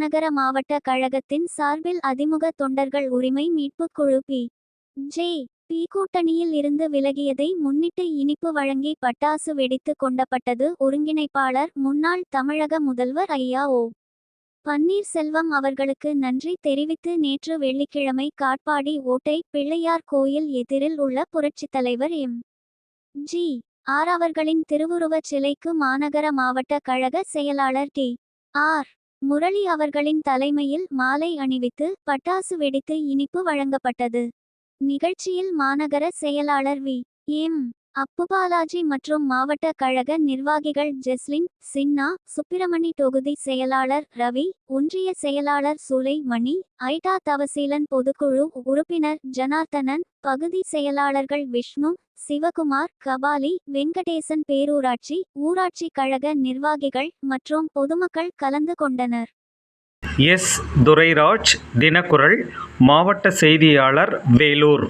மாநகர மாவட்ட கழகத்தின் சார்பில் அதிமுக தொண்டர்கள் உரிமை மீட்புக் குழு பி கூட்டணியில் இருந்து விலகியதை முன்னிட்டு இனிப்பு வழங்கி பட்டாசு வெடித்து கொண்டப்பட்டது. ஒருங்கிணைப்பாளர் முன்னாள் தமிழக முதல்வர் ஐயா ஓ. பன்னீர்செல்வம் அவர்களுக்கு நன்றி தெரிவித்து நேற்று வெள்ளிக்கிழமை காட்பாடி ஓட்டை பிள்ளையார் கோயில் எதிரில் உள்ள புரட்சித்தலைவர் எம்.ஜி.ஆர். அவர்களின் திருவுருவச் சிலைக்கு மாநகர மாவட்ட கழக செயலாளர் டி.ஆர். முரளி அவர்களின் தலைமையில் மாலை அணிவித்து பட்டாசு வெடித்து இனிப்பு வழங்கப்பட்டது. நிகழ்ச்சியில் மாநகர செயலாளர் வி.எம். அப்புபாலாஜி மற்றும் மாவட்ட கழக நிர்வாகிகள் ஜெஸ்லின், சின்னா, சுப்பிரமணி, தொகுதி செயலாளர் ரவி, ஒன்றிய செயலாளர் சுலை மணி, ஐடா தவசீலன், பொதுக்குழு உறுப்பினர் ஜனார்த்தனன், பகுதி செயலாளர்கள் விஷ்ணு, சிவகுமார், கபாலி, வெங்கடேசன், பேரூராட்சி, ஊராட்சி கழக நிர்வாகிகள் மற்றும் பொதுமக்கள் கலந்து கொண்டனர். எஸ். துரைராஜ், தினக்குரல், மாவட்ட செய்தியாளர், வேலூர்.